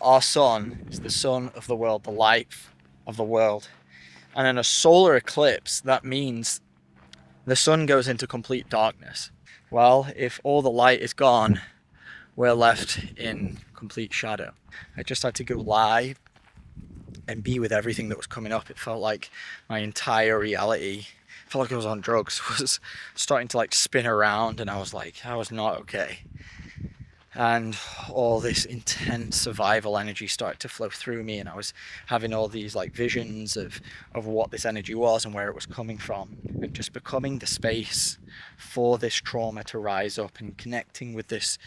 our sun is the sun of the world, the light of the world. And in a solar eclipse, that means the sun goes into complete darkness. Well, if all the light is gone, we're left in complete shadow. I just had to go live and be with everything that was coming up. It felt like my entire reality, felt like I was on drugs, was starting to like spin around, and I was not okay. And all this intense survival energy started to flow through me, and I was having all these like visions of what this energy was and where it was coming from, and just becoming the space for this trauma to rise up, and connecting with this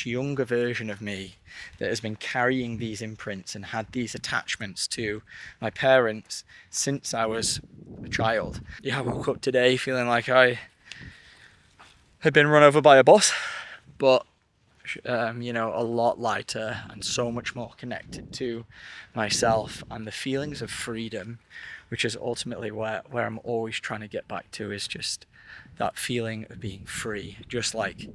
younger version of me that has been carrying these imprints and had these attachments to my parents since I was a child. Yeah, I woke up today feeling like I had been run over by a bus, but a lot lighter and so much more connected to myself and the feelings of freedom, which is ultimately where I'm always trying to get back to, is just that feeling of being free, just like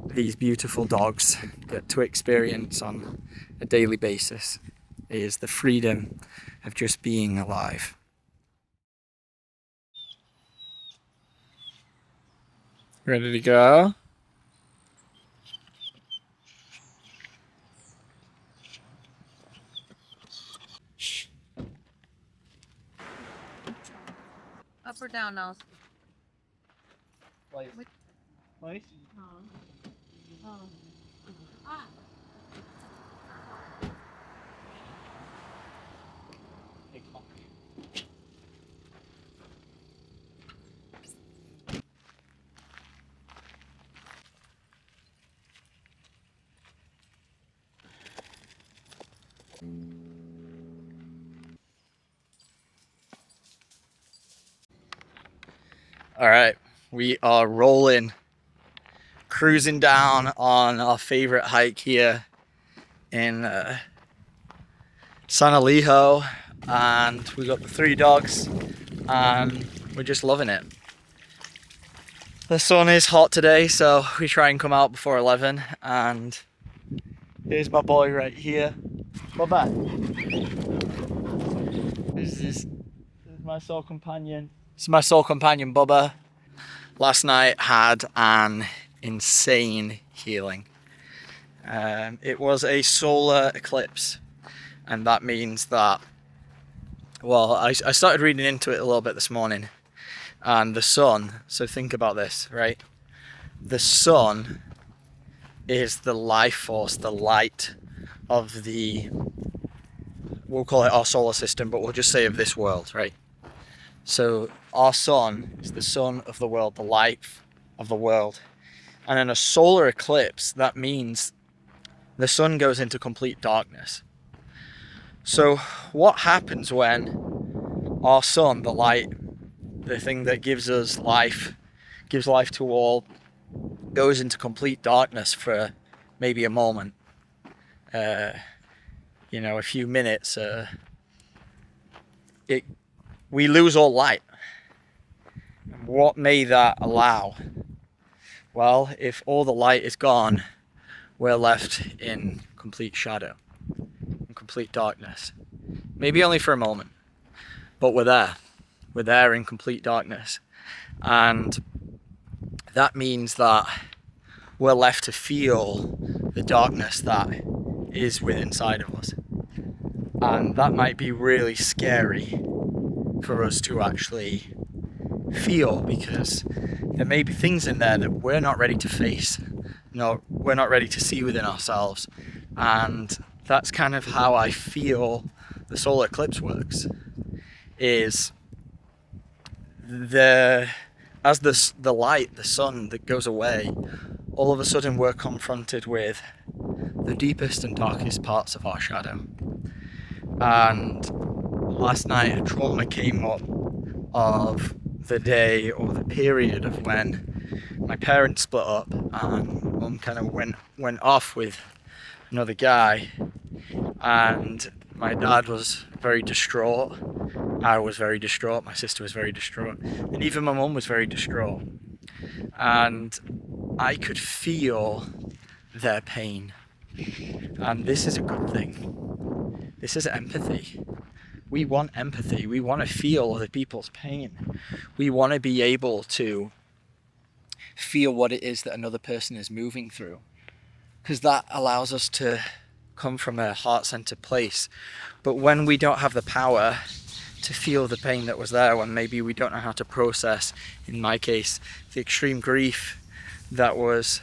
these beautiful dogs get to experience on a daily basis, is the freedom of just being alive. Ready to go? Up or down now? Place. Place? All right, we are rolling, cruising down on our favorite hike here in San Elijo, and we got the 3 dogs, and we're just loving it. The sun is hot today, so we try and come out before 11, and here's my boy right here. Bubba. This is my soul companion. This is my soul companion, Bubba. Last night had an insane healing. It was a solar eclipse, and that means that, well, I started reading into it a little bit this morning, and the sun, so think about this, right? The sun is the life force, the light of the, we'll call it our solar system, but we'll just say of this world, right? So our sun is the sun of the world, the light of the world. And in a solar eclipse, that means the sun goes into complete darkness. So what happens when our sun, the light, the thing that gives us life, gives life to all, goes into complete darkness for maybe a moment, a few minutes, we lose all light. What may that allow? Well, if all the light is gone, we're left in complete shadow, in complete darkness. Maybe only for a moment, but we're there. We're there in complete darkness. And that means that we're left to feel the darkness that is within inside of us. And that might be really scary for us to actually feel, because there may be things in there that we're not ready to face. No, we're not ready to see within ourselves. And that's kind of how I feel the solar eclipse works, is as the light, the sun that goes away, all of a sudden we're confronted with the deepest and darkest parts of our shadow. And last night a trauma came up of the day or the period of when my parents split up, and mum kind of went off with another guy, and my dad was very distraught. I was very distraught. My sister was very distraught, and even my mum was very distraught. And I could feel their pain. And this is a good thing. This is empathy. We want empathy. We want to feel other people's pain. We want to be able to feel what it is that another person is moving through, because that allows us to come from a heart-centered place. But when we don't have the power to feel the pain that was there, when maybe we don't know how to process, in my case, the extreme grief that was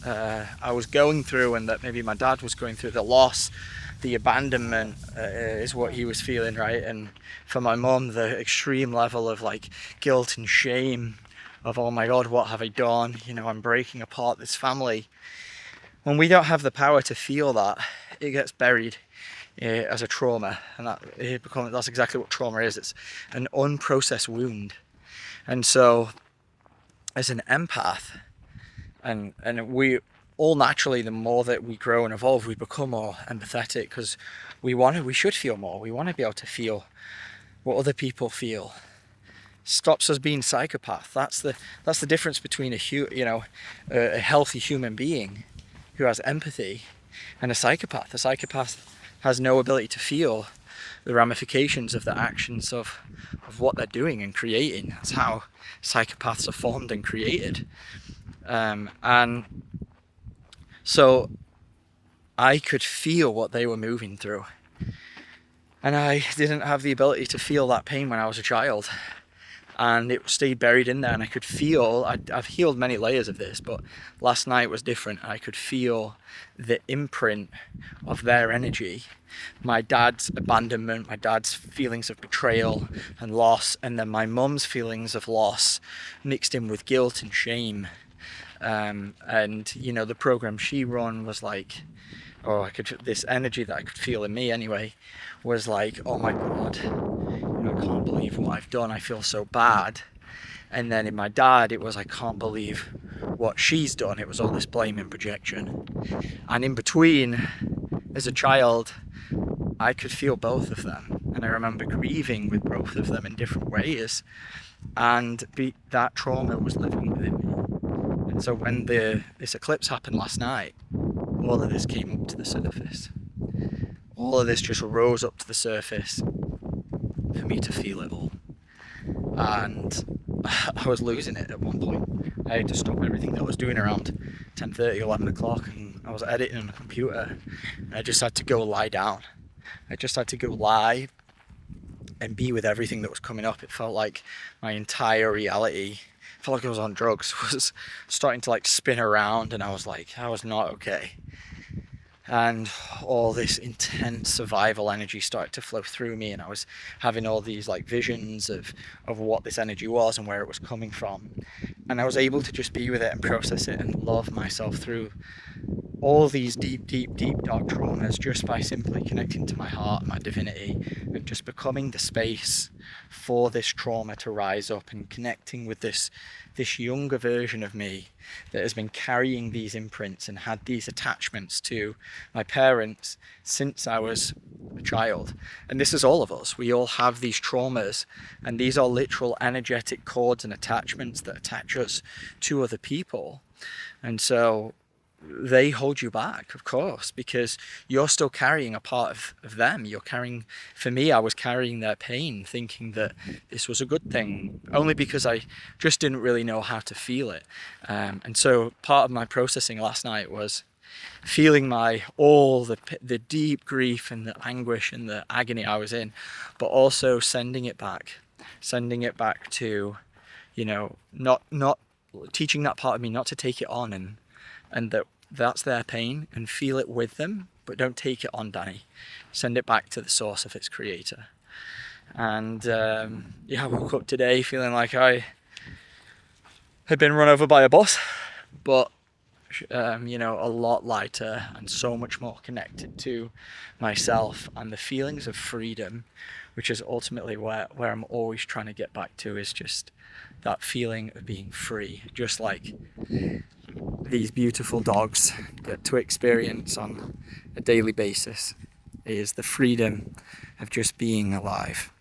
I was going through, and that maybe my dad was going through, the loss, the abandonment is what he was feeling, right? And for my mum, the extreme level of like guilt and shame of, oh my God, what have I done? You know, I'm breaking apart this family. When we don't have the power to feel that, it gets buried as a trauma, and that's exactly what trauma is. It's an unprocessed wound. And so as an empath, and we all naturally, the more that we grow and evolve, we become more empathetic, because we should feel more. We want to be able to feel what other people feel. Stops us being psychopath. That's the difference between a healthy human being who has empathy and a psychopath. A psychopath has no ability to feel the ramifications of the actions of what they're doing and creating. That's how psychopaths are formed and created. And so I could feel what they were moving through. And I didn't have the ability to feel that pain when I was a child. And it stayed buried in there, and I could feel, I've healed many layers of this, but last night was different. I could feel the imprint of their energy, my dad's abandonment, my dad's feelings of betrayal and loss, and then my mum's feelings of loss mixed in with guilt and shame. And you know, the program she run was like, this energy that I could feel in me anyway was like, oh my God, I can't believe what I've done. I feel so bad. And then in my dad, it was, I can't believe what she's done. It was all this blame and projection. And in between, as a child, I could feel both of them. And I remember grieving with both of them in different ways. And that trauma was living within me. And so when this eclipse happened last night, all of this came up to the surface. All of this just rose up to the surface for me to feel it all. And I was losing it at one point. I had to stop everything that I was doing around 10:30, 11 o'clock, and I was editing on the computer, and I just had to go lie down. I just had to go lie and be with everything that was coming up. It felt like my entire reality, felt like I was on drugs, was starting to like spin around, and I was not okay. And all this intense survival energy started to flow through me, and I was having all these like visions of what this energy was and where it was coming from. And I was able to just be with it and process it and love myself through all these deep dark traumas, just by simply connecting to my heart and my divinity, and just becoming the space for this trauma to rise up, and connecting with this younger version of me that has been carrying these imprints and had these attachments to my parents since I was a child. And this is all of us. We all have these traumas, and these are literal energetic cords and attachments that attach us to other people. And so they hold you back, of course, because you're still carrying a part of them. For me, I was carrying their pain, thinking that this was a good thing, only because I just didn't really know how to feel it. And so part of my processing last night was feeling the deep grief and the anguish and the agony I was in, but also sending it back to, not teaching that part of me not to take it on, and that's their pain, and feel it with them, but don't take it on, Danny. Send it back to the source of its creator. And I woke up today feeling like I had been run over by a bus, but a lot lighter and so much more connected to myself and the feelings of freedom, which is ultimately where I'm always trying to get back to, is just that feeling of being free, just like these beautiful dogs get to experience on a daily basis, is the freedom of just being alive.